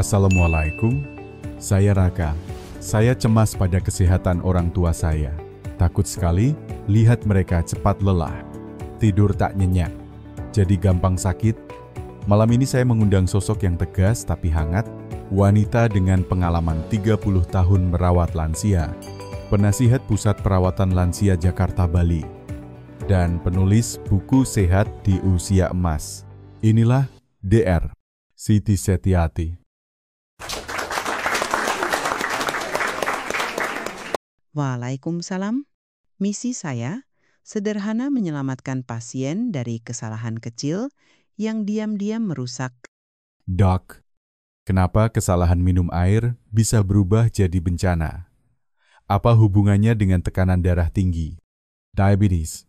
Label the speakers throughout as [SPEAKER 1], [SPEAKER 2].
[SPEAKER 1] Assalamualaikum, saya Raka. Saya cemas pada kesehatan orang tua saya. Takut sekali lihat mereka cepat lelah. Tidur tak nyenyak, jadi gampang sakit. Malam ini saya mengundang sosok yang tegas tapi hangat, wanita dengan pengalaman 30 tahun merawat lansia, penasihat Pusat Perawatan Lansia Jakarta Bali, dan penulis buku Sehat di Usia Emas. Inilah DR Siti Setiati.
[SPEAKER 2] Waalaikumsalam. Misi saya sederhana, menyelamatkan pasien dari kesalahan kecil yang diam-diam merusak.
[SPEAKER 1] Dok, kenapa kesalahan minum air bisa berubah jadi bencana? Apa hubungannya dengan tekanan darah tinggi, diabetes,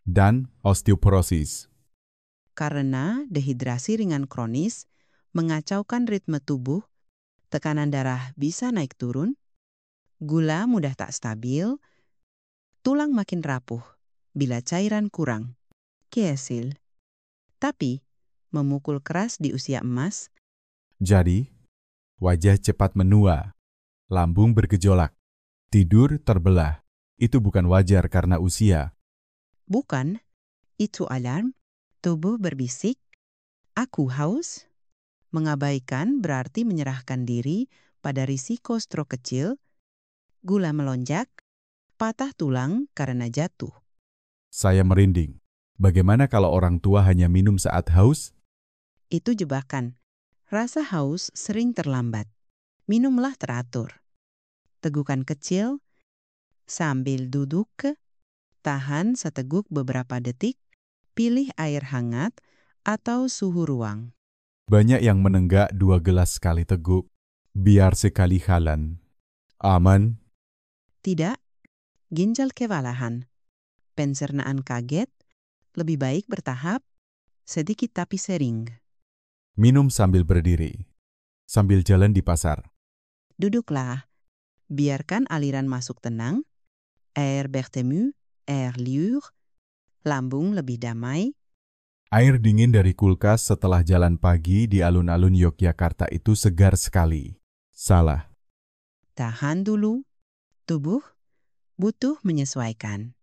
[SPEAKER 1] dan osteoporosis?
[SPEAKER 2] Karena dehidrasi ringan kronis mengacaukan ritme tubuh, tekanan darah bisa naik turun, gula mudah tak stabil, tulang makin rapuh bila cairan kurang, kesil. Tapi, memukul keras di usia emas.
[SPEAKER 1] Jadi, wajah cepat menua, lambung bergejolak, tidur terbelah. Itu bukan wajar karena usia.
[SPEAKER 2] Bukan, itu alarm. Tubuh berbisik, aku haus. Mengabaikan berarti menyerahkan diri pada risiko stroke kecil, gula melonjak, patah tulang karena jatuh.
[SPEAKER 1] Saya merinding. Bagaimana kalau orang tua hanya minum saat haus?
[SPEAKER 2] Itu jebakan. Rasa haus sering terlambat. Minumlah teratur. Tegukan kecil, sambil duduk, tahan seteguk beberapa detik, pilih air hangat atau suhu ruang.
[SPEAKER 1] Banyak yang menenggak 2 gelas sekali teguk, biar sekali halan. Aman?
[SPEAKER 2] Tidak, ginjal kewalahan. Pencernaan kaget, lebih baik bertahap, sedikit tapi sering.
[SPEAKER 1] Minum sambil berdiri, sambil jalan di pasar.
[SPEAKER 2] Duduklah, biarkan aliran masuk tenang, air bertemu, air liur, lambung lebih damai.
[SPEAKER 1] Air dingin dari kulkas setelah jalan pagi di alun-alun Yogyakarta itu segar sekali. Salah.
[SPEAKER 2] Tahan dulu, tubuh butuh menyesuaikan.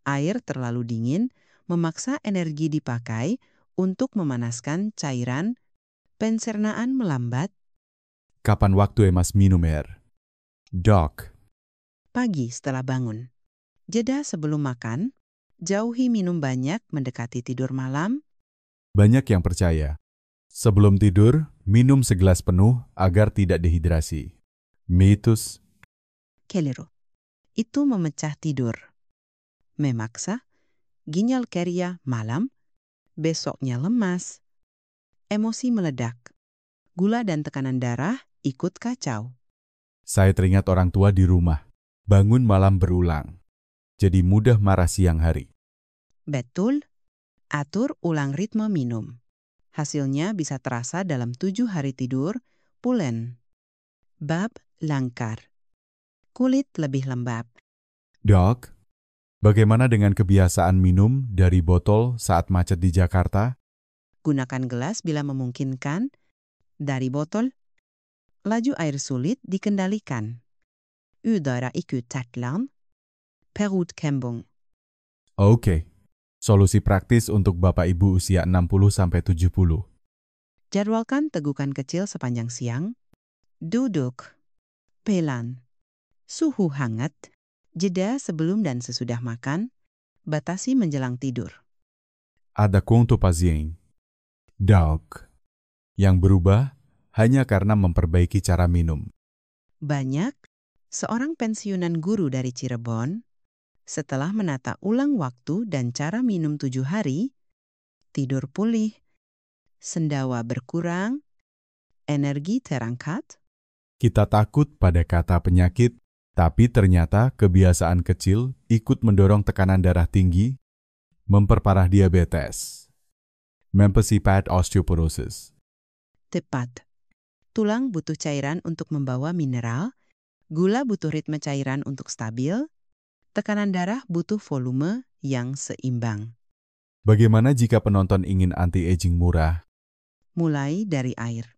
[SPEAKER 2] Air terlalu dingin memaksa energi dipakai untuk memanaskan cairan, pencernaan melambat.
[SPEAKER 1] Kapan waktu emas minum air? Dok,
[SPEAKER 2] Pagi setelah bangun. Jeda sebelum makan, jauhi minum banyak mendekati tidur malam.
[SPEAKER 1] banyak yang percaya. Sebelum tidur, minum segelas penuh agar tidak dehidrasi. Mitos.
[SPEAKER 2] Keliru. Itu memecah tidur. Memaksa, ginjal kerja malam, besoknya lemas. Emosi meledak. Gula dan tekanan darah ikut kacau.
[SPEAKER 1] Saya teringat orang tua di rumah. Bangun malam berulang. Jadi mudah marah siang hari.
[SPEAKER 2] Betul, atur ulang ritme minum. Hasilnya bisa terasa dalam 7 hari tidur, pulen. Bab langkar. Kulit lebih lembab.
[SPEAKER 1] Dok, bagaimana dengan kebiasaan minum dari botol saat macet di Jakarta?
[SPEAKER 2] Gunakan gelas bila memungkinkan. Dari botol, laju air sulit dikendalikan. Udara ikut tatlan. Perut kembung.
[SPEAKER 1] Oke. Solusi praktis untuk Bapak Ibu usia 60-70.
[SPEAKER 2] Jadwalkan tegukan kecil sepanjang siang. Duduk. Pelan. Suhu hangat. Jeda sebelum dan sesudah makan. Batasi menjelang tidur.
[SPEAKER 1] Ada conto pasien. Dok, yang berubah hanya karena memperbaiki cara minum.
[SPEAKER 2] Banyak, seorang pensiunan guru dari Cirebon, setelah menata ulang waktu dan cara minum 7 hari, tidur pulih, sendawa berkurang, energi terangkat.
[SPEAKER 1] Kita takut pada kata penyakit, tapi ternyata kebiasaan kecil ikut mendorong tekanan darah tinggi, memperparah diabetes, mempersifat osteoporosis.
[SPEAKER 2] Tepat. Tulang butuh cairan untuk membawa mineral, gula butuh ritme cairan untuk stabil, tekanan darah butuh volume yang seimbang.
[SPEAKER 1] Bagaimana jika penonton ingin anti-aging murah?
[SPEAKER 2] Mulai dari air.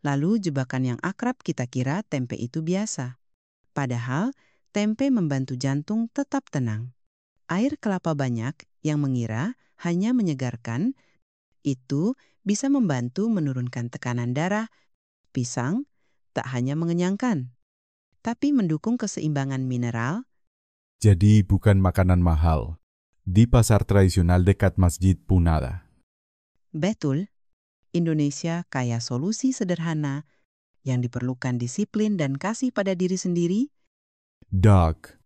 [SPEAKER 2] Lalu jebakan yang akrab kita kira tempe itu biasa. Padahal tempe membantu jantung tetap tenang. Air kelapa banyak yang mengira hanya menyegarkan, itu bisa membantu menurunkan tekanan darah. Pisang tak hanya mengenyangkan, tapi mendukung keseimbangan mineral.
[SPEAKER 1] Jadi bukan makanan mahal. Di pasar tradisional dekat Masjid Punada.
[SPEAKER 2] Betul, Indonesia kaya solusi sederhana yang diperlukan disiplin dan kasih pada diri sendiri.
[SPEAKER 1] Doc,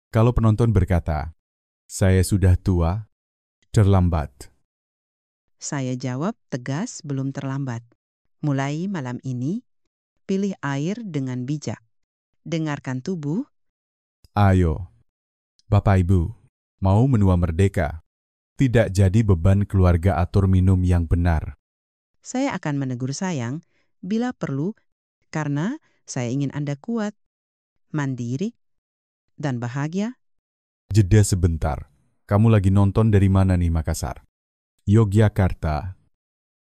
[SPEAKER 1] kalau penonton berkata, saya sudah tua, terlambat.
[SPEAKER 2] Saya jawab tegas, belum terlambat. Mulai malam ini, pilih air dengan bijak. Dengarkan tubuh.
[SPEAKER 1] Ayo, Bapak Ibu, mau menua merdeka. Tidak jadi beban keluarga atur minum yang benar.
[SPEAKER 2] Saya akan menegur sayang bila perlu, karena saya ingin Anda kuat, mandiri, dan bahagia.
[SPEAKER 1] Jeda sebentar. Kamu lagi nonton dari mana nih, Makassar? Yogyakarta,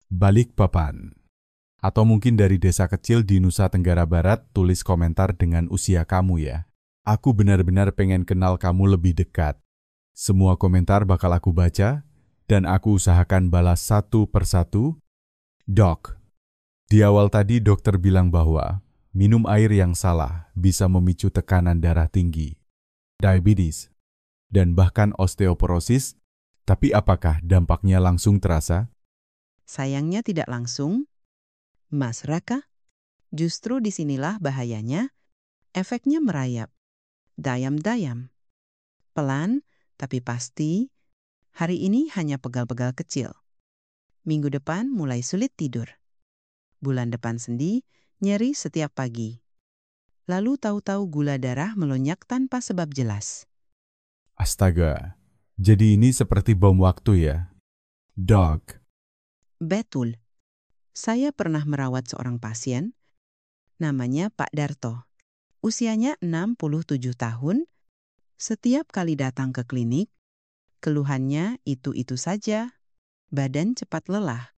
[SPEAKER 1] Balikpapan, atau mungkin dari desa kecil di Nusa Tenggara Barat? Tulis komentar dengan usia kamu ya. Aku benar-benar pengen kenal kamu lebih dekat. Semua komentar bakal aku baca, dan aku usahakan balas satu persatu. Dok, di awal tadi dokter bilang bahwa minum air yang salah bisa memicu tekanan darah tinggi, diabetes, dan bahkan osteoporosis. Tapi apakah dampaknya langsung terasa?
[SPEAKER 2] Sayangnya tidak langsung, Mas Raka. Justru disinilah bahayanya, efeknya merayap. Dayam-dayam. Pelan, tapi pasti, hari ini hanya pegal-pegal kecil. Minggu depan mulai sulit tidur. Bulan depan sendi, nyeri setiap pagi. Lalu tahu-tahu gula darah melonjak tanpa sebab jelas.
[SPEAKER 1] Astaga, jadi ini seperti bom waktu ya? Dok,
[SPEAKER 2] Betul. Saya pernah merawat seorang pasien, namanya Pak Darto. Usianya 67 tahun, setiap kali datang ke klinik, keluhannya itu-itu saja. Badan cepat lelah,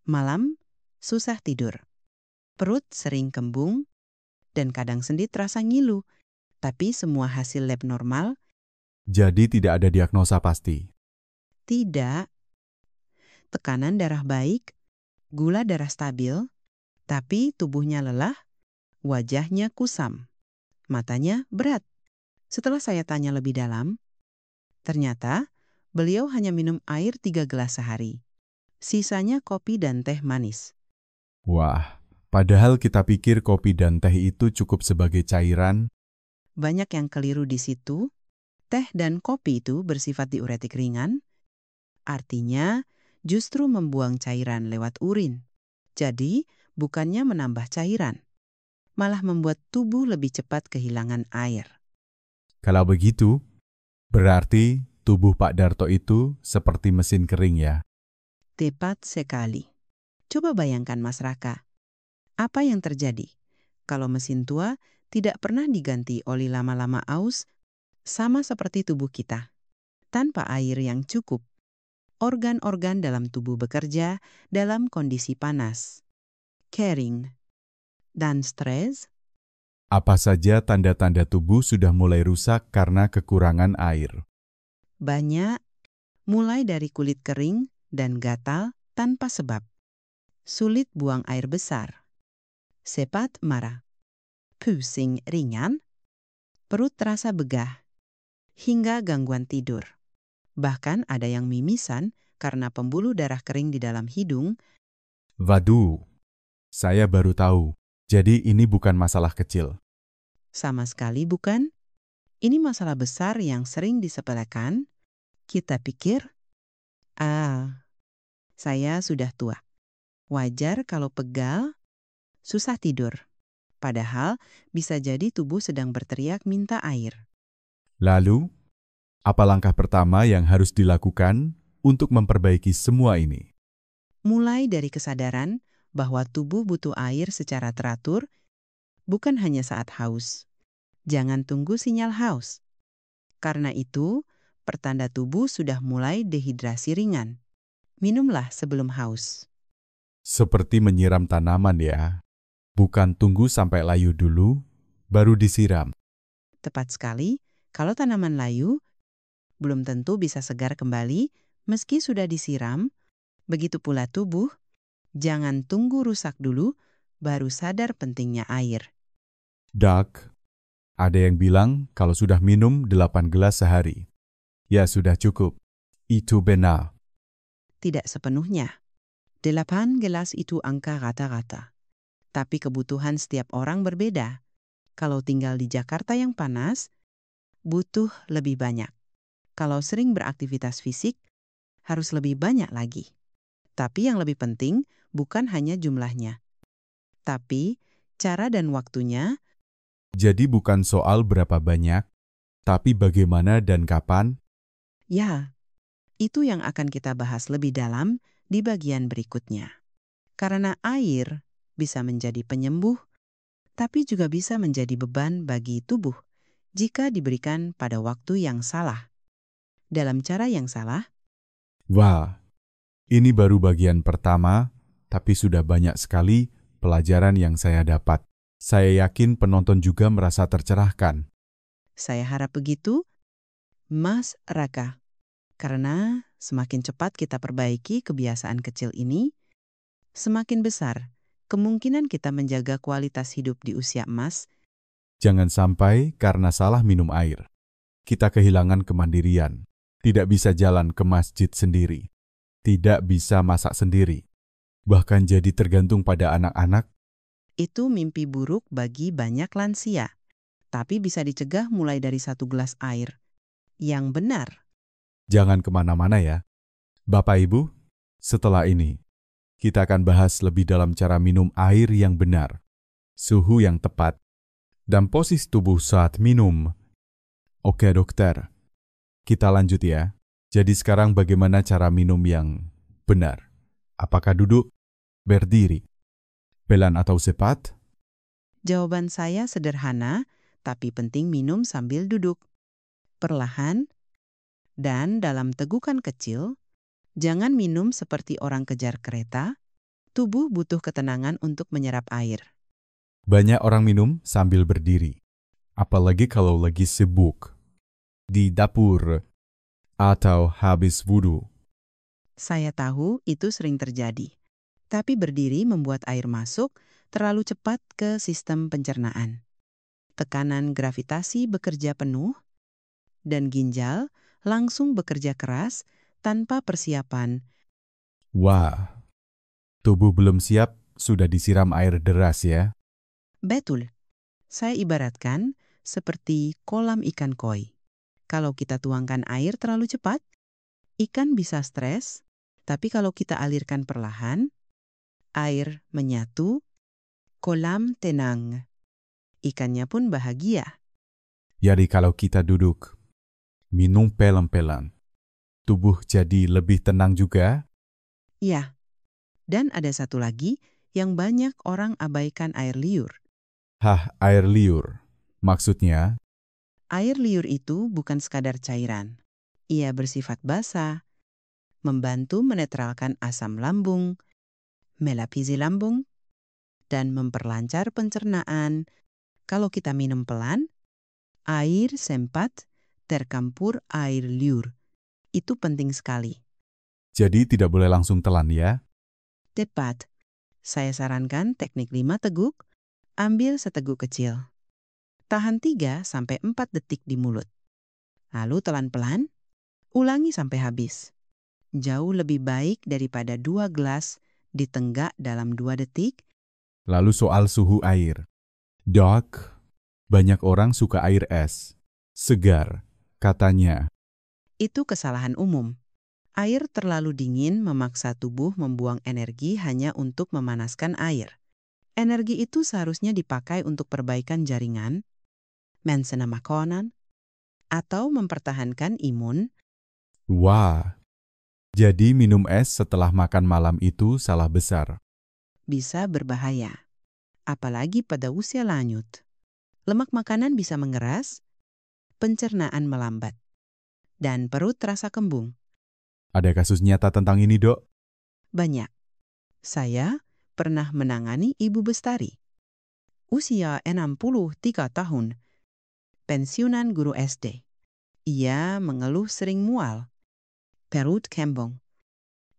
[SPEAKER 2] malam susah tidur, perut sering kembung, dan kadang sendi terasa ngilu. Tapi semua hasil lab normal.
[SPEAKER 1] jadi tidak ada diagnosa pasti.
[SPEAKER 2] Tidak. Tekanan darah baik, gula darah stabil, tapi tubuhnya lelah, wajahnya kusam, matanya berat. Setelah saya tanya lebih dalam, ternyata beliau hanya minum air 3 gelas sehari. Sisanya kopi dan teh manis.
[SPEAKER 1] Wah, padahal kita pikir kopi dan teh itu cukup sebagai cairan.
[SPEAKER 2] Banyak yang keliru di situ. Teh dan kopi itu bersifat diuretik ringan, artinya justru membuang cairan lewat urin. Jadi, bukannya menambah cairan, malah membuat tubuh lebih cepat kehilangan air.
[SPEAKER 1] Kalau begitu, berarti tubuh Pak Darto itu seperti mesin kering ya?
[SPEAKER 2] Tepat sekali. Coba bayangkan Mas Raka, apa yang terjadi kalau mesin tua tidak pernah diganti oli lama-lama aus, sama seperti tubuh kita. Tanpa air yang cukup, organ-organ dalam tubuh bekerja dalam kondisi panas, kering, dan stres.
[SPEAKER 1] Apa saja tanda-tanda tubuh sudah mulai rusak karena kekurangan air?
[SPEAKER 2] Banyak, mulai dari kulit kering dan gatal tanpa sebab, sulit buang air besar, cepat marah, pusing ringan, perut terasa begah, hingga gangguan tidur. Bahkan ada yang mimisan karena pembuluh darah kering di dalam hidung.
[SPEAKER 1] Waduh, saya baru tahu. Jadi ini bukan masalah kecil.
[SPEAKER 2] Sama sekali bukan. Ini masalah besar yang sering disepelekan. Kita pikir, saya sudah tua. Wajar kalau pegal, susah tidur. Padahal bisa jadi tubuh sedang berteriak minta air.
[SPEAKER 1] Lalu, apa langkah pertama yang harus dilakukan untuk memperbaiki semua ini?
[SPEAKER 2] Mulai dari kesadaran bahwa tubuh butuh air secara teratur, bukan hanya saat haus. Jangan tunggu sinyal haus. Karena itu, pertanda tubuh sudah mulai dehidrasi ringan. Minumlah sebelum haus.
[SPEAKER 1] Seperti menyiram tanaman ya. Bukan tunggu sampai layu dulu, baru disiram.
[SPEAKER 2] Tepat sekali, kalau tanaman layu, belum tentu bisa segar kembali meski sudah disiram. Begitu pula tubuh, jangan tunggu rusak dulu, baru sadar pentingnya air.
[SPEAKER 1] Doc, ada yang bilang kalau sudah minum 8 gelas sehari. Ya sudah cukup. Itu benar.
[SPEAKER 2] Tidak sepenuhnya. 8 gelas itu angka rata-rata. Tapi kebutuhan setiap orang berbeda. Kalau tinggal di Jakarta yang panas, butuh lebih banyak. Kalau sering beraktivitas fisik, harus lebih banyak lagi. Tapi yang lebih penting bukan hanya jumlahnya, tapi cara dan waktunya.
[SPEAKER 1] Jadi bukan soal berapa banyak, tapi bagaimana dan kapan.
[SPEAKER 2] Ya, itu yang akan kita bahas lebih dalam di bagian berikutnya. Karena air bisa menjadi penyembuh, tapi juga bisa menjadi beban bagi tubuh jika diberikan pada waktu yang salah. Dalam cara yang salah,
[SPEAKER 1] Wah, ini baru bagian pertama, tapi sudah banyak sekali pelajaran yang saya dapat. Saya yakin penonton juga merasa tercerahkan.
[SPEAKER 2] saya harap begitu, Mas Raka. Karena semakin cepat kita perbaiki kebiasaan kecil ini, semakin besar kemungkinan kita menjaga kualitas hidup di usia emas.
[SPEAKER 1] Jangan sampai karena salah minum air, kita kehilangan kemandirian. Tidak bisa jalan ke masjid sendiri. Tidak bisa masak sendiri. Bahkan jadi tergantung pada anak-anak.
[SPEAKER 2] Itu mimpi buruk bagi banyak lansia, tapi bisa dicegah mulai dari 1 gelas air. Yang benar.
[SPEAKER 1] Jangan kemana-mana ya. Bapak Ibu, setelah ini, kita akan bahas lebih dalam cara minum air yang benar, suhu yang tepat, dan posisi tubuh saat minum. Oke dokter, kita lanjut ya. Jadi sekarang bagaimana cara minum yang benar? Apakah duduk, berdiri, pelan atau cepat?
[SPEAKER 2] Jawaban saya sederhana, tapi penting minum sambil duduk. Perlahan, dan dalam tegukan kecil. Jangan minum seperti orang kejar kereta. Tubuh butuh ketenangan untuk menyerap air.
[SPEAKER 1] Banyak orang minum sambil berdiri, apalagi kalau lagi sibuk, di dapur, atau habis wudhu.
[SPEAKER 2] Saya tahu itu sering terjadi. Tapi berdiri membuat air masuk terlalu cepat ke sistem pencernaan. Tekanan gravitasi bekerja penuh, dan ginjal langsung bekerja keras tanpa persiapan.
[SPEAKER 1] Wah, tubuh belum siap, sudah disiram air deras ya.
[SPEAKER 2] Betul. Saya ibaratkan seperti kolam ikan koi. Kalau kita tuangkan air terlalu cepat, ikan bisa stres, tapi kalau kita alirkan perlahan, air menyatu, kolam tenang. Ikannya pun bahagia.
[SPEAKER 1] Jadi kalau kita duduk, minum pelan-pelan, tubuh jadi lebih tenang juga.
[SPEAKER 2] Ya, dan ada satu lagi yang banyak orang abaikan, air liur.
[SPEAKER 1] Hah, air liur. Maksudnya,
[SPEAKER 2] Air liur itu bukan sekadar cairan. Ia bersifat basa, membantu menetralkan asam lambung, melapisi lambung, dan memperlancar pencernaan. Kalau kita minum pelan, air sempat tercampur air liur. Itu penting sekali.
[SPEAKER 1] jadi tidak boleh langsung telan ya.
[SPEAKER 2] Tepat. Saya sarankan teknik 5 teguk, ambil seteguk kecil. Tahan 3-4 detik di mulut. Lalu telan pelan, ulangi sampai habis. Jauh lebih baik daripada 2 gelas ditenggak dalam 2 detik.
[SPEAKER 1] Lalu soal suhu air. Dok, banyak orang suka air es. Segar, katanya.
[SPEAKER 2] Itu kesalahan umum. Air terlalu dingin memaksa tubuh membuang energi hanya untuk memanaskan air. Energi itu seharusnya dipakai untuk perbaikan jaringan, mensena makanan, atau mempertahankan imun.
[SPEAKER 1] Wah, jadi minum es setelah makan malam itu salah besar.
[SPEAKER 2] Bisa berbahaya, apalagi pada usia lanjut. Lemak makanan bisa mengeras, pencernaan melambat, dan perut terasa kembung.
[SPEAKER 1] Ada kasus nyata tentang ini, Dok?
[SPEAKER 2] Banyak. Saya pernah menangani Ibu Bestari. usia 63 tahun, pensiunan guru SD. Ia mengeluh sering mual, perut kembung,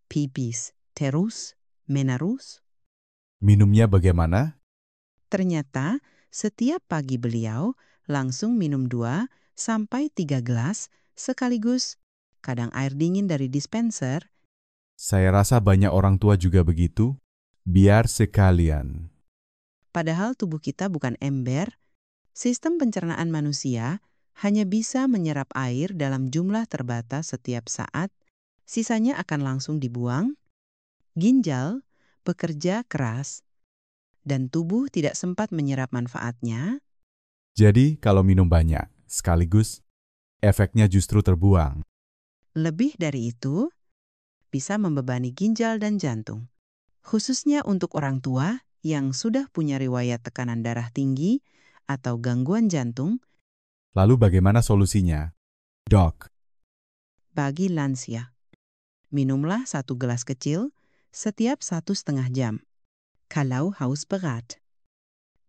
[SPEAKER 2] pipis terus menerus.
[SPEAKER 1] Minumnya bagaimana?
[SPEAKER 2] Ternyata setiap pagi beliau langsung minum 2 sampai 3 gelas sekaligus, kadang air dingin dari dispenser.
[SPEAKER 1] Saya rasa banyak orang tua juga begitu. Biar sekalian.
[SPEAKER 2] Padahal tubuh kita bukan ember, sistem pencernaan manusia hanya bisa menyerap air dalam jumlah terbatas setiap saat, sisanya akan langsung dibuang. Ginjal bekerja keras, dan tubuh tidak sempat menyerap manfaatnya.
[SPEAKER 1] Jadi kalau minum banyak, sekaligus, efeknya justru terbuang.
[SPEAKER 2] Lebih dari itu, bisa membebani ginjal dan jantung. Khususnya untuk orang tua yang sudah punya riwayat tekanan darah tinggi atau gangguan jantung.
[SPEAKER 1] Lalu bagaimana solusinya? Dok,
[SPEAKER 2] Bagi lansia, minumlah 1 gelas kecil setiap 1,5 jam. Kalau haus berat,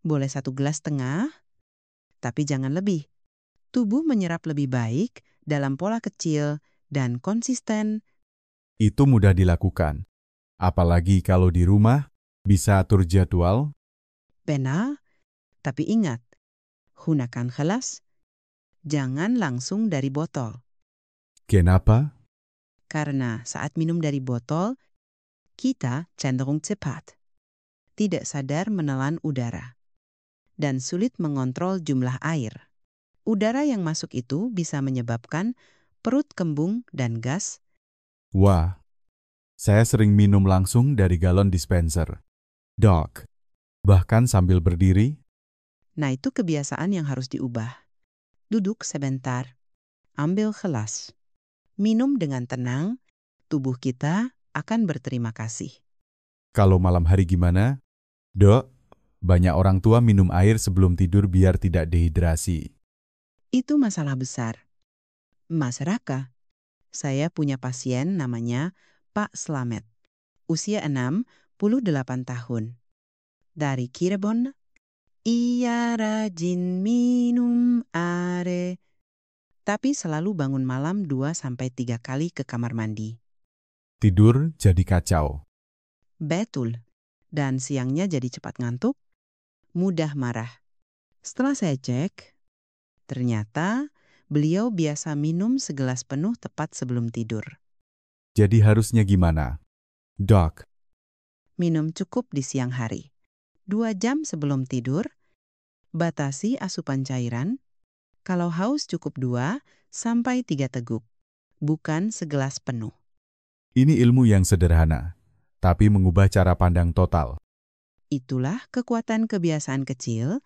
[SPEAKER 2] boleh 1,5 gelas, tapi jangan lebih. Tubuh menyerap lebih baik dalam pola kecil dan konsisten.
[SPEAKER 1] itu mudah dilakukan. Apalagi kalau di rumah, bisa atur jadwal.
[SPEAKER 2] Benar, tapi ingat, gunakan gelas, jangan langsung dari botol.
[SPEAKER 1] Kenapa?
[SPEAKER 2] Karena saat minum dari botol, kita cenderung cepat, tidak sadar menelan udara, dan sulit mengontrol jumlah air. Udara yang masuk itu bisa menyebabkan perut kembung dan gas.
[SPEAKER 1] Wah, saya sering minum langsung dari galon dispenser. Dok, bahkan sambil berdiri,
[SPEAKER 2] Nah, itu kebiasaan yang harus diubah. Duduk sebentar, ambil gelas, minum dengan tenang, tubuh kita akan berterima kasih.
[SPEAKER 1] kalau malam hari gimana? Dok, banyak orang tua minum air sebelum tidur biar tidak dehidrasi.
[SPEAKER 2] Itu masalah besar. Mas Raka, saya punya pasien namanya Pak Slamet, usia 68 tahun. Dari Cirebon, ia rajin minum air, tapi selalu bangun malam 2-3 kali ke kamar mandi.
[SPEAKER 1] Tidur jadi kacau.
[SPEAKER 2] Betul. Dan siangnya jadi cepat ngantuk, mudah marah. Setelah saya cek, ternyata beliau biasa minum segelas penuh tepat sebelum tidur.
[SPEAKER 1] Jadi harusnya gimana? Dok,
[SPEAKER 2] Minum cukup di siang hari. 2 jam sebelum tidur, batasi asupan cairan. Kalau haus cukup 2-3 teguk, bukan segelas penuh.
[SPEAKER 1] ini ilmu yang sederhana, tapi mengubah cara pandang total.
[SPEAKER 2] Itulah kekuatan kebiasaan kecil.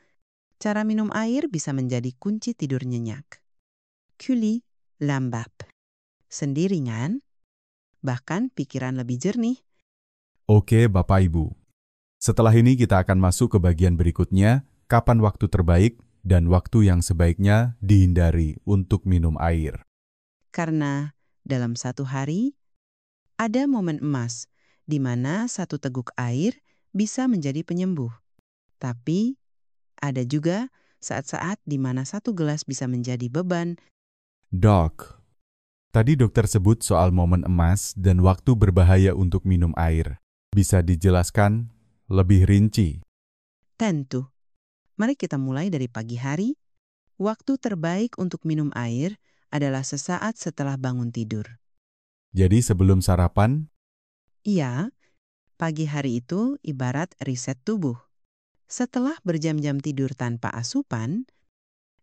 [SPEAKER 2] Cara minum air bisa menjadi kunci tidur nyenyak. Kuli lambap. Sendirian, bahkan pikiran lebih jernih.
[SPEAKER 1] Oke, Bapak Ibu. Setelah ini kita akan masuk ke bagian berikutnya, kapan waktu terbaik dan waktu yang sebaiknya dihindari untuk minum air.
[SPEAKER 2] Karena dalam satu hari, ada momen emas di mana 1 teguk air bisa menjadi penyembuh. Tapi ada juga saat-saat di mana 1 gelas bisa menjadi beban.
[SPEAKER 1] Dok, tadi dokter sebut soal momen emas dan waktu berbahaya untuk minum air. Bisa dijelaskan lebih rinci?
[SPEAKER 2] Tentu. Mari kita mulai dari pagi hari. Waktu terbaik untuk minum air adalah sesaat setelah bangun tidur.
[SPEAKER 1] Jadi sebelum sarapan,
[SPEAKER 2] Iya, pagi hari itu ibarat riset tubuh. Setelah berjam-jam tidur tanpa asupan,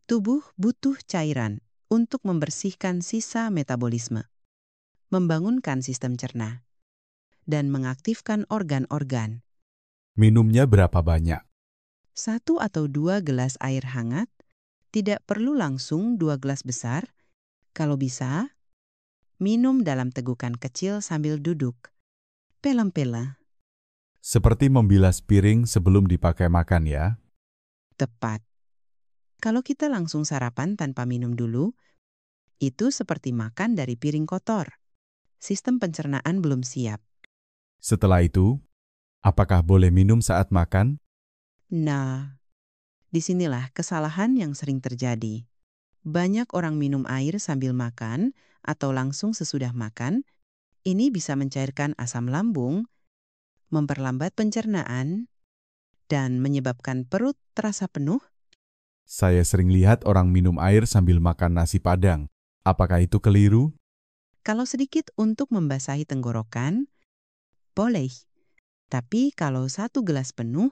[SPEAKER 2] tubuh butuh cairan untuk membersihkan sisa metabolisme, membangunkan sistem cerna, dan mengaktifkan organ-organ.
[SPEAKER 1] minumnya berapa banyak?
[SPEAKER 2] 1 atau 2 gelas air hangat, tidak perlu langsung 2 gelas besar. Kalau bisa, minum dalam tegukan kecil sambil duduk. Pelem-pelem,
[SPEAKER 1] Seperti membilas piring sebelum dipakai makan ya.
[SPEAKER 2] tepat. Kalau kita langsung sarapan tanpa minum dulu, itu seperti makan dari piring kotor. Sistem pencernaan belum siap.
[SPEAKER 1] Setelah itu, apakah boleh minum saat makan?
[SPEAKER 2] Nah, Disinilah kesalahan yang sering terjadi. Banyak orang minum air sambil makan atau langsung sesudah makan. Ini bisa mencairkan asam lambung, memperlambat pencernaan, dan menyebabkan perut terasa penuh.
[SPEAKER 1] Saya sering lihat orang minum air sambil makan nasi Padang. Apakah itu keliru?
[SPEAKER 2] Kalau sedikit untuk membasahi tenggorokan, boleh. Tapi kalau 1 gelas penuh,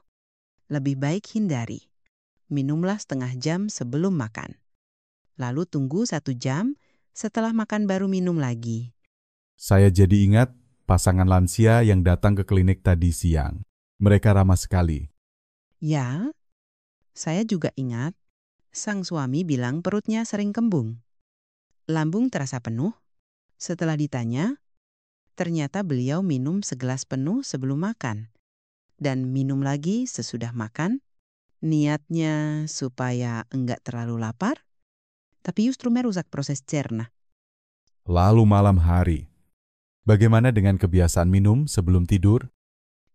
[SPEAKER 2] lebih baik hindari. Minumlah setengah jam sebelum makan. Lalu tunggu 1 jam, setelah makan baru minum lagi.
[SPEAKER 1] Saya jadi ingat pasangan lansia yang datang ke klinik tadi siang. Mereka ramah sekali.
[SPEAKER 2] Ya, saya juga ingat, sang suami bilang perutnya sering kembung. Lambung terasa penuh. Setelah ditanya, ternyata beliau minum segelas penuh sebelum makan. Dan minum lagi sesudah makan. Niatnya supaya enggak terlalu lapar, tapi justru merusak proses cerna.
[SPEAKER 1] Lalu malam hari. Bagaimana dengan kebiasaan minum sebelum tidur?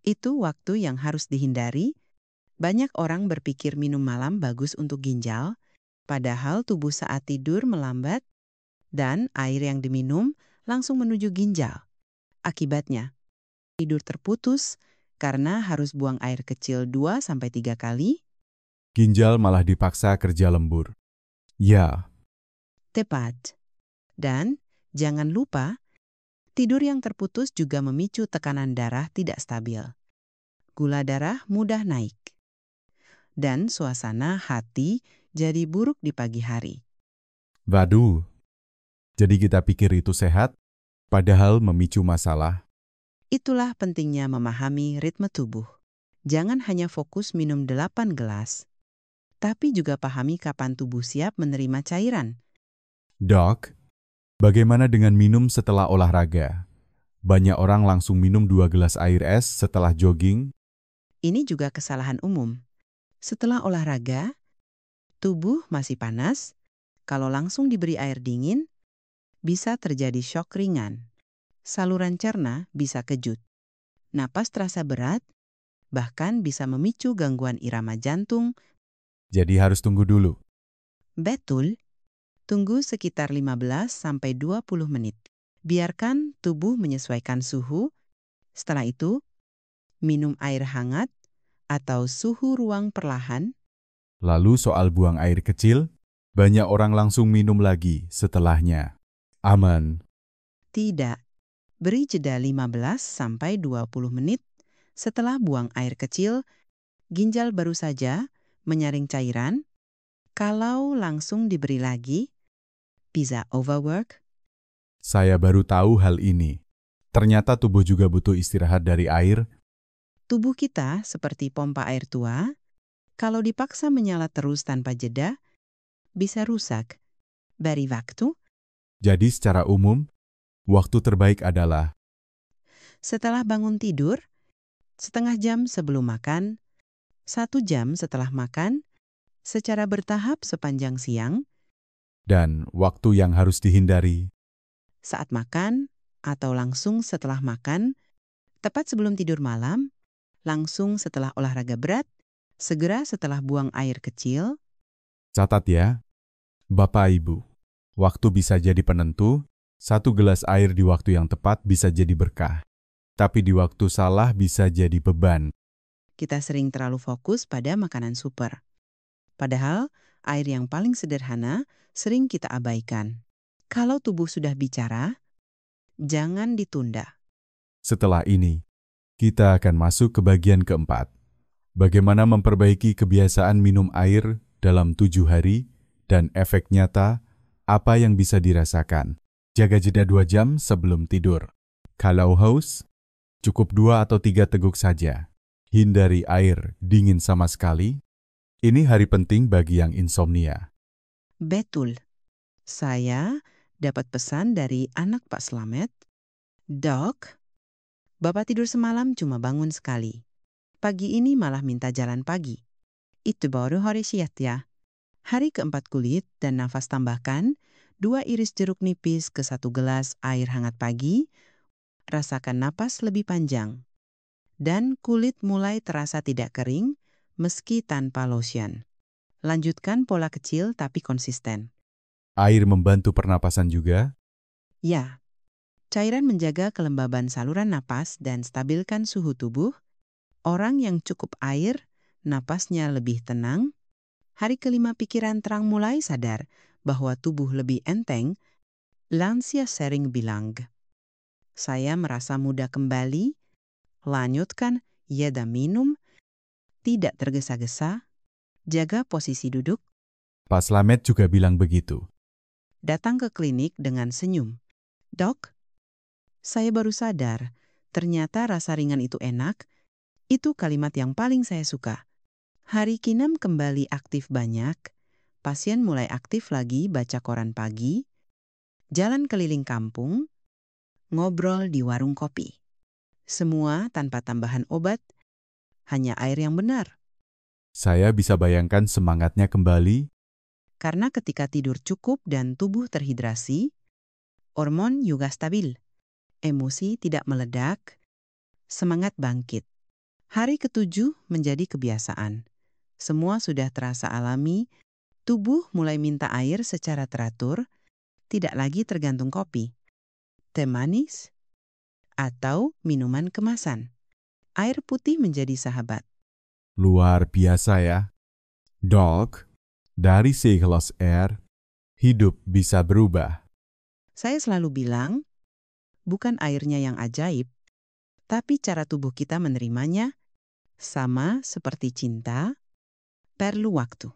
[SPEAKER 2] Itu waktu yang harus dihindari. Banyak orang berpikir minum malam bagus untuk ginjal, padahal tubuh saat tidur melambat dan air yang diminum langsung menuju ginjal. Akibatnya, tidur terputus karena harus buang air kecil 2-3 kali.
[SPEAKER 1] Ginjal malah dipaksa kerja lembur. Ya,
[SPEAKER 2] Tepat. Dan jangan lupa, tidur yang terputus juga memicu tekanan darah tidak stabil. Gula darah mudah naik. Dan suasana hati jadi buruk di pagi hari.
[SPEAKER 1] waduh. Jadi kita pikir itu sehat, padahal memicu masalah.
[SPEAKER 2] Itulah pentingnya memahami ritme tubuh. Jangan hanya fokus minum 8 gelas, tapi juga pahami kapan tubuh siap menerima cairan.
[SPEAKER 1] Dok, bagaimana dengan minum setelah olahraga? Banyak orang langsung minum 2 gelas air es setelah jogging.
[SPEAKER 2] Ini juga kesalahan umum. Setelah olahraga, tubuh masih panas. Kalau langsung diberi air dingin, bisa terjadi shock ringan. Saluran cerna bisa kejut. Napas terasa berat, bahkan bisa memicu gangguan irama jantung.
[SPEAKER 1] Jadi harus tunggu dulu.
[SPEAKER 2] Betul, tunggu sekitar 15-20 menit. Biarkan tubuh menyesuaikan suhu. Setelah itu, minum air hangat atau suhu ruang perlahan.
[SPEAKER 1] Lalu soal buang air kecil, banyak orang langsung minum lagi setelahnya. Aman.
[SPEAKER 2] Tidak. Beri jeda 15-20 menit setelah buang air kecil. Ginjal baru saja menyaring cairan. Kalau langsung diberi lagi, bisa overwork.
[SPEAKER 1] Saya baru tahu hal ini. Ternyata tubuh juga butuh istirahat dari air.
[SPEAKER 2] Tubuh kita seperti pompa air tua. Kalau dipaksa menyala terus tanpa jeda, bisa rusak. Beri waktu.
[SPEAKER 1] Jadi secara umum, waktu terbaik adalah
[SPEAKER 2] Setelah bangun tidur, setengah jam sebelum makan, 1 jam setelah makan, secara bertahap sepanjang siang,
[SPEAKER 1] dan waktu yang harus dihindari.
[SPEAKER 2] saat makan, atau langsung setelah makan, tepat sebelum tidur malam, langsung setelah olahraga berat, segera setelah buang air kecil.
[SPEAKER 1] Catat ya, Bapak Ibu. Waktu bisa jadi penentu, 1 gelas air di waktu yang tepat bisa jadi berkah. Tapi di waktu salah bisa jadi beban.
[SPEAKER 2] Kita sering terlalu fokus pada makanan super. Padahal, air yang paling sederhana sering kita abaikan. Kalau tubuh sudah bicara, jangan ditunda.
[SPEAKER 1] Setelah ini, kita akan masuk ke bagian keempat. Bagaimana memperbaiki kebiasaan minum air dalam 7 hari dan efek nyata apa yang bisa dirasakan. Jaga jeda 2 jam sebelum tidur. Kalau haus, cukup 2 atau 3 teguk saja. Hindari air dingin sama sekali. Ini hari penting bagi yang insomnia.
[SPEAKER 2] Betul. Saya dapat pesan dari anak Pak Slamet. Dok, Bapak tidur semalam cuma bangun sekali. Pagi ini malah minta jalan pagi. Itu baru hari siat ya. Hari keempat kulit dan nafas tambahkan 2 iris jeruk nipis ke 1 gelas air hangat pagi. Rasakan napas lebih panjang. Dan kulit mulai terasa tidak kering meski tanpa lotion. Lanjutkan pola kecil tapi konsisten.
[SPEAKER 1] Air membantu pernapasan juga?
[SPEAKER 2] Ya, cairan menjaga kelembaban saluran napas dan stabilkan suhu tubuh. Orang yang cukup air, napasnya lebih tenang. Hari kelima pikiran terang mulai sadar bahwa tubuh lebih enteng. Lansia sering bilang, saya merasa mudah kembali. Lanjutkan, jeda minum, tidak tergesa-gesa, jaga posisi duduk,
[SPEAKER 1] Pak Slamet juga bilang begitu.
[SPEAKER 2] datang ke klinik dengan senyum. Dok, saya baru sadar, ternyata rasa ringan itu enak. Itu kalimat yang paling saya suka. Hari Kinem kembali aktif banyak. Pasien mulai aktif lagi baca koran pagi, jalan keliling kampung, ngobrol di warung kopi. Semua tanpa tambahan obat, hanya air yang benar.
[SPEAKER 1] Saya bisa bayangkan semangatnya kembali.
[SPEAKER 2] Karena ketika tidur cukup dan tubuh terhidrasi, hormon juga stabil. Emosi tidak meledak, semangat bangkit. Hari ketujuh menjadi kebiasaan. Semua sudah terasa alami, tubuh mulai minta air secara teratur, tidak lagi tergantung kopi, teh manis, atau minuman kemasan. Air putih menjadi sahabat.
[SPEAKER 1] Luar biasa ya. Dok, dari segelas air, hidup bisa berubah.
[SPEAKER 2] Saya selalu bilang, bukan airnya yang ajaib, tapi cara tubuh kita menerimanya sama seperti cinta, perlu waktu,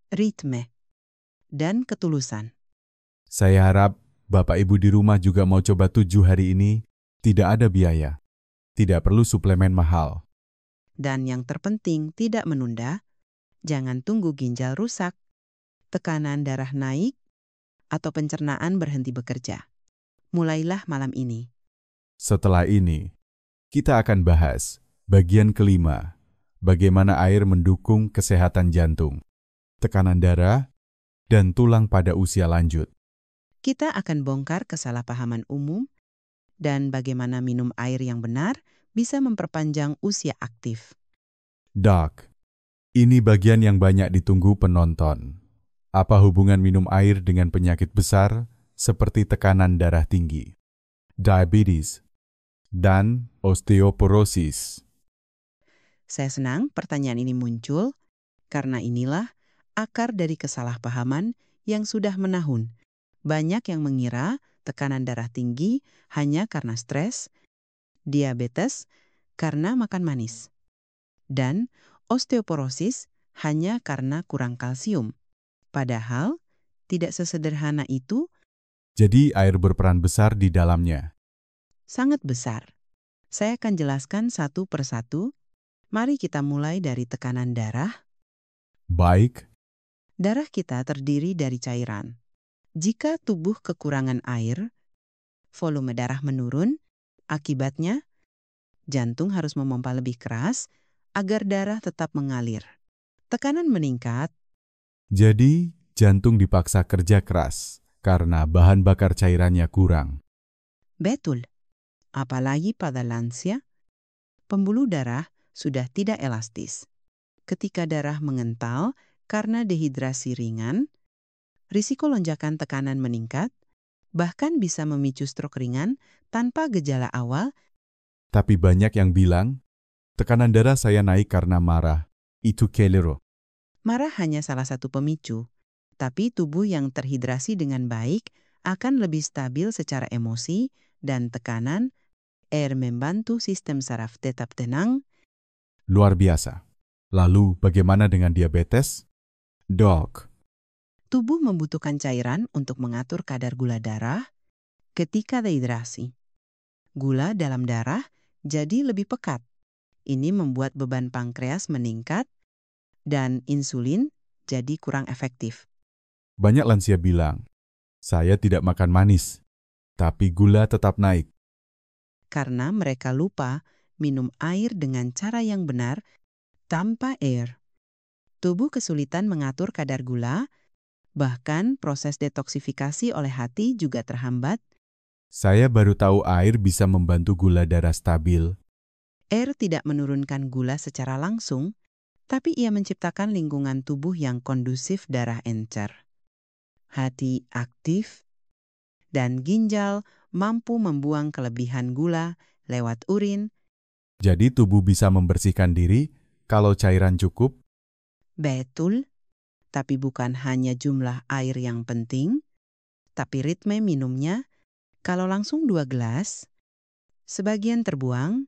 [SPEAKER 2] ritme, dan ketulusan.
[SPEAKER 1] Saya harap Bapak Ibu di rumah juga mau coba 7 hari ini. Tidak ada biaya. Tidak perlu suplemen mahal.
[SPEAKER 2] Dan yang terpenting tidak menunda, jangan tunggu ginjal rusak, tekanan darah naik, atau pencernaan berhenti bekerja. Mulailah malam ini.
[SPEAKER 1] Setelah ini, kita akan bahas bagian kelima, bagaimana air mendukung kesehatan jantung, tekanan darah, dan tulang pada usia lanjut.
[SPEAKER 2] Kita akan bongkar kesalahpahaman umum dan bagaimana minum air yang benar bisa memperpanjang usia aktif.
[SPEAKER 1] Dok, ini bagian yang banyak ditunggu penonton. Apa hubungan minum air dengan penyakit besar seperti tekanan darah tinggi, diabetes, dan osteoporosis?
[SPEAKER 2] Saya senang pertanyaan ini muncul karena inilah akar dari kesalahpahaman yang sudah menahun. Banyak yang mengira tekanan darah tinggi hanya karena stres, diabetes karena makan manis, dan osteoporosis hanya karena kurang kalsium. Padahal tidak sesederhana itu,
[SPEAKER 1] Jadi air berperan besar di dalamnya.
[SPEAKER 2] sangat besar. Saya akan jelaskan satu persatu. Mari kita mulai dari tekanan darah.
[SPEAKER 1] Baik,
[SPEAKER 2] Darah kita terdiri dari cairan. Jika tubuh kekurangan air, volume darah menurun. Akibatnya, jantung harus memompa lebih keras agar darah tetap mengalir. Tekanan meningkat,
[SPEAKER 1] jadi jantung dipaksa kerja keras karena bahan bakar cairannya kurang.
[SPEAKER 2] betul. Apalagi pada lansia, pembuluh darah sudah tidak elastis. Ketika darah mengental karena dehidrasi ringan, risiko lonjakan tekanan meningkat, bahkan bisa memicu stroke ringan tanpa gejala awal.
[SPEAKER 1] Tapi banyak yang bilang, tekanan darah saya naik karena marah. Itu kelero.
[SPEAKER 2] Marah hanya salah satu pemicu, tapi tubuh yang terhidrasi dengan baik akan lebih stabil secara emosi dan tekanan. Air membantu sistem saraf tetap tenang.
[SPEAKER 1] Luar biasa. Lalu bagaimana dengan diabetes? Dok,
[SPEAKER 2] Tubuh membutuhkan cairan untuk mengatur kadar gula darah ketika dehidrasi. Gula dalam darah jadi lebih pekat. Ini membuat beban pankreas meningkat dan insulin jadi kurang efektif.
[SPEAKER 1] banyak lansia bilang, saya tidak makan manis, tapi gula tetap naik.
[SPEAKER 2] Karena mereka lupa minum air dengan cara yang benar tanpa air. Tubuh kesulitan mengatur kadar gula, bahkan proses detoksifikasi oleh hati juga terhambat.
[SPEAKER 1] Saya baru tahu air bisa membantu gula darah stabil.
[SPEAKER 2] Air tidak menurunkan gula secara langsung, Tapi ia menciptakan lingkungan tubuh yang kondusif darah encer. Hati aktif, dan ginjal mampu membuang kelebihan gula lewat urin.
[SPEAKER 1] Jadi tubuh bisa membersihkan diri kalau cairan cukup.
[SPEAKER 2] Betul, tapi bukan hanya jumlah air yang penting, tapi ritme minumnya. Kalau langsung 2 gelas, sebagian terbuang,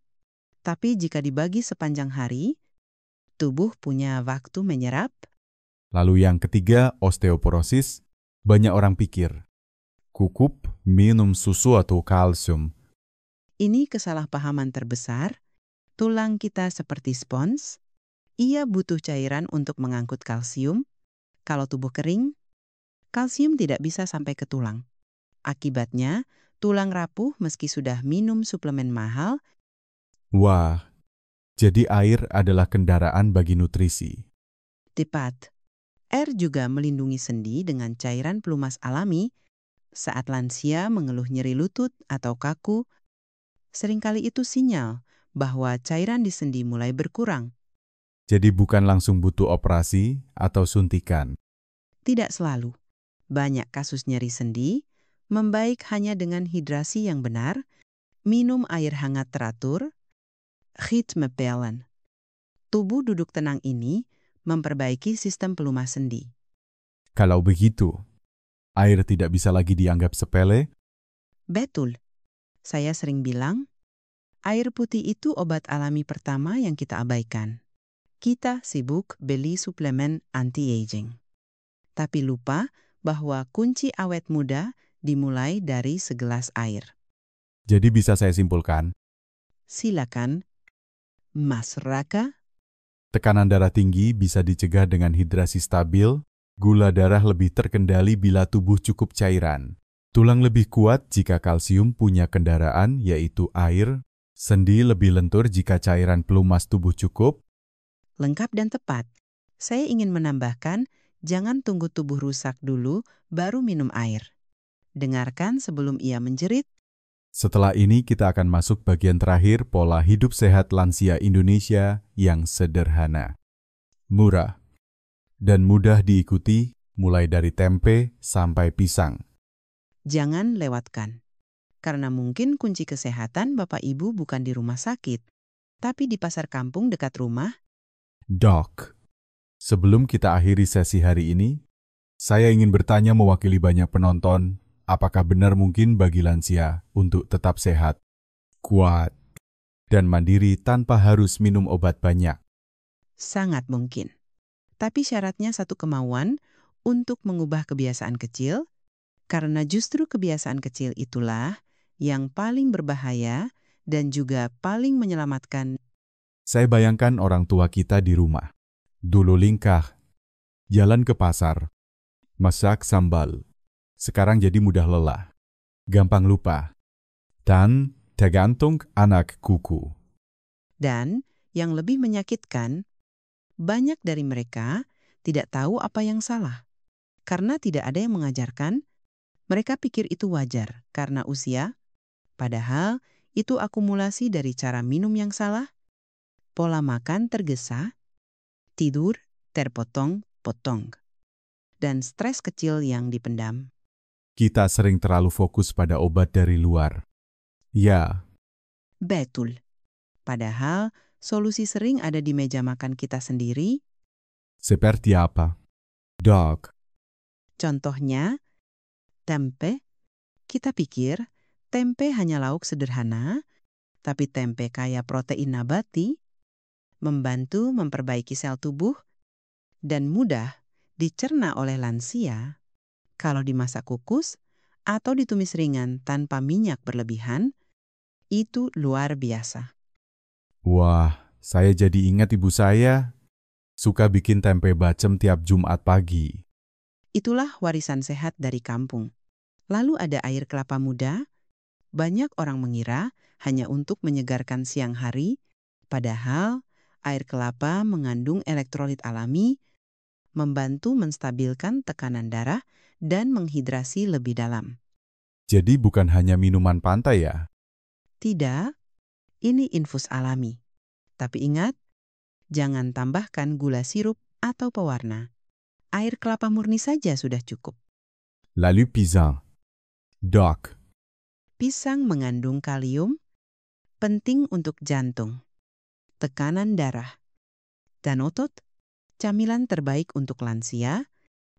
[SPEAKER 2] tapi jika dibagi sepanjang hari, tubuh punya waktu menyerap.
[SPEAKER 1] Lalu yang ketiga, osteoporosis. Banyak orang pikir, cukup minum susu atau kalsium.
[SPEAKER 2] Ini kesalahpahaman terbesar. Tulang kita seperti spons. Ia butuh cairan untuk mengangkut kalsium. Kalau tubuh kering, kalsium tidak bisa sampai ke tulang. Akibatnya, tulang rapuh meski sudah minum suplemen mahal.
[SPEAKER 1] Wah, jadi air adalah kendaraan bagi nutrisi.
[SPEAKER 2] Tepat. Air juga melindungi sendi dengan cairan pelumas alami. Saat lansia mengeluh nyeri lutut atau kaku, seringkali itu sinyal bahwa cairan di sendi mulai berkurang.
[SPEAKER 1] Jadi bukan langsung butuh operasi atau suntikan.
[SPEAKER 2] Tidak selalu. Banyak kasus nyeri sendi membaik hanya dengan hidrasi yang benar, minum air hangat teratur, ritmepellen. Tubuh duduk tenang ini memperbaiki sistem pelumas sendi.
[SPEAKER 1] Kalau begitu, air tidak bisa lagi dianggap sepele.
[SPEAKER 2] Betul. Saya sering bilang, air putih itu obat alami pertama yang kita abaikan. Kita sibuk beli suplemen anti-aging. Tapi lupa bahwa kunci awet muda dimulai dari segelas air.
[SPEAKER 1] Jadi bisa saya simpulkan,
[SPEAKER 2] Silakan, Mas Raka.
[SPEAKER 1] tekanan darah tinggi bisa dicegah dengan hidrasi stabil, gula darah lebih terkendali bila tubuh cukup cairan. Tulang lebih kuat jika kalsium punya kendaraan, yaitu air. Sendi lebih lentur jika cairan pelumas tubuh cukup.
[SPEAKER 2] Lengkap dan tepat. Saya ingin menambahkan, jangan tunggu tubuh rusak dulu baru minum air. Dengarkan sebelum ia menjerit.
[SPEAKER 1] Setelah ini kita akan masuk bagian terakhir pola hidup sehat lansia Indonesia yang sederhana, murah, dan mudah diikuti mulai dari tempe sampai pisang.
[SPEAKER 2] Jangan lewatkan. Karena mungkin kunci kesehatan Bapak Ibu bukan di rumah sakit, tapi di pasar kampung dekat rumah.
[SPEAKER 1] Dok, sebelum kita akhiri sesi hari ini, saya ingin bertanya mewakili banyak penonton, apakah benar mungkin bagi lansia untuk tetap sehat, kuat, dan mandiri tanpa harus minum obat banyak?
[SPEAKER 2] Sangat mungkin. Tapi syaratnya satu kemauan untuk mengubah kebiasaan kecil, karena justru kebiasaan kecil itulah yang paling berbahaya dan juga paling menyelamatkan.
[SPEAKER 1] Saya bayangkan orang tua kita di rumah. Dulu lingkah, jalan ke pasar, masak sambal. Sekarang jadi mudah lelah, gampang lupa, dan tergantung anak kuku.
[SPEAKER 2] Dan yang lebih menyakitkan, banyak dari mereka tidak tahu apa yang salah. Karena tidak ada yang mengajarkan, mereka pikir itu wajar karena usia, padahal itu akumulasi dari cara minum yang salah, pola makan tergesa, tidur terpotong-potong, dan stres kecil yang dipendam.
[SPEAKER 1] Kita sering terlalu fokus pada obat dari luar. Ya,
[SPEAKER 2] Betul. Padahal solusi sering ada di meja makan kita sendiri.
[SPEAKER 1] seperti apa? Dok,
[SPEAKER 2] Contohnya, tempe. Kita pikir tempe hanya lauk sederhana, tapi tempe kaya protein nabati, membantu memperbaiki sel tubuh, dan mudah dicerna oleh lansia. Kalau dimasak kukus atau ditumis ringan tanpa minyak berlebihan, itu luar biasa.
[SPEAKER 1] wah, saya jadi ingat ibu saya suka bikin tempe bacem tiap Jumat pagi.
[SPEAKER 2] Itulah warisan sehat dari kampung. Lalu ada air kelapa muda. Banyak orang mengira hanya untuk menyegarkan siang hari, padahal air kelapa mengandung elektrolit alami, membantu menstabilkan tekanan darah dan menghidrasi lebih dalam.
[SPEAKER 1] Jadi bukan hanya minuman pantai ya?
[SPEAKER 2] Tidak, ini infus alami. Tapi ingat, Jangan tambahkan gula sirup atau pewarna. Air kelapa murni saja sudah cukup.
[SPEAKER 1] Lalu pisang. Dok,
[SPEAKER 2] Pisang mengandung kalium, penting untuk jantung, tekanan darah, dan otot. Camilan terbaik untuk lansia,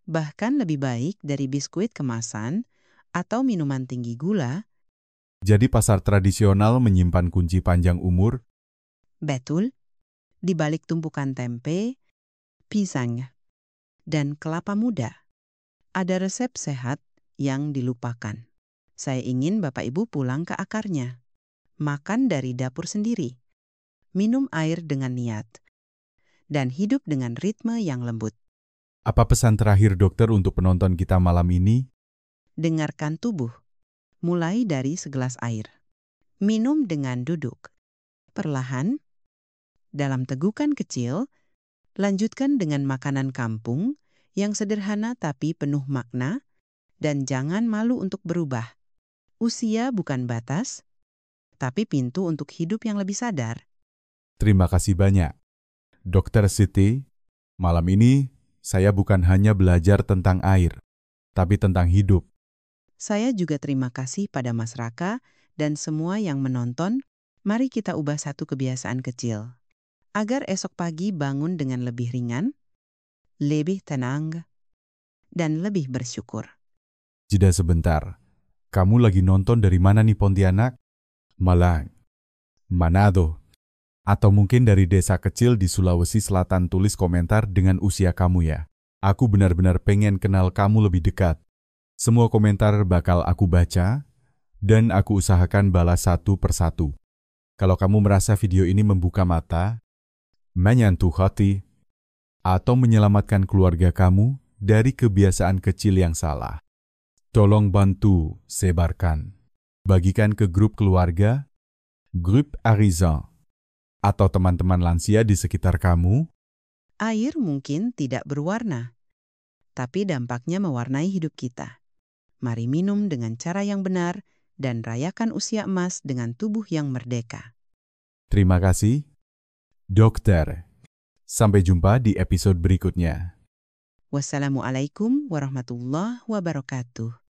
[SPEAKER 2] bahkan lebih baik dari biskuit kemasan atau minuman tinggi gula.
[SPEAKER 1] jadi pasar tradisional menyimpan kunci panjang umur?
[SPEAKER 2] Betul, di balik tumpukan tempe, pisang, dan kelapa muda, ada resep sehat yang dilupakan. Saya ingin Bapak Ibu pulang ke akarnya. Makan dari dapur sendiri. Minum air dengan niat. Dan hidup dengan ritme yang lembut.
[SPEAKER 1] Apa pesan terakhir dokter untuk penonton kita malam ini?
[SPEAKER 2] Dengarkan tubuh. Mulai dari segelas air. Minum dengan duduk. Perlahan, dalam tegukan kecil, lanjutkan dengan makanan kampung yang sederhana tapi penuh makna, dan jangan malu untuk berubah. Usia bukan batas, tapi pintu untuk hidup yang lebih sadar.
[SPEAKER 1] Terima kasih banyak. Dokter Siti, malam ini saya bukan hanya belajar tentang air, tapi tentang hidup.
[SPEAKER 2] Saya juga terima kasih pada Mas Raka dan semua yang menonton. Mari kita ubah satu kebiasaan kecil, agar esok pagi bangun dengan lebih ringan, lebih tenang, dan lebih bersyukur.
[SPEAKER 1] Jeda sebentar. Kamu lagi nonton dari mana nih Pontianak? Malang, Manado, atau mungkin dari desa kecil di Sulawesi Selatan? Tulis komentar dengan usia kamu ya. Aku benar-benar pengen kenal kamu lebih dekat. Semua komentar bakal aku baca, dan aku usahakan balas satu persatu. Kalau kamu merasa video ini membuka mata, menyentuh hati, atau menyelamatkan keluarga kamu dari kebiasaan kecil yang salah, tolong bantu sebarkan. Bagikan ke grup keluarga, grup arisan, atau teman-teman lansia di sekitar kamu.
[SPEAKER 2] Air mungkin tidak berwarna, tapi dampaknya mewarnai hidup kita. Mari minum dengan cara yang benar dan rayakan usia emas dengan tubuh yang merdeka.
[SPEAKER 1] Terima kasih, dokter. Sampai jumpa di episode berikutnya.
[SPEAKER 2] Wassalamualaikum warahmatullahi wabarakatuh.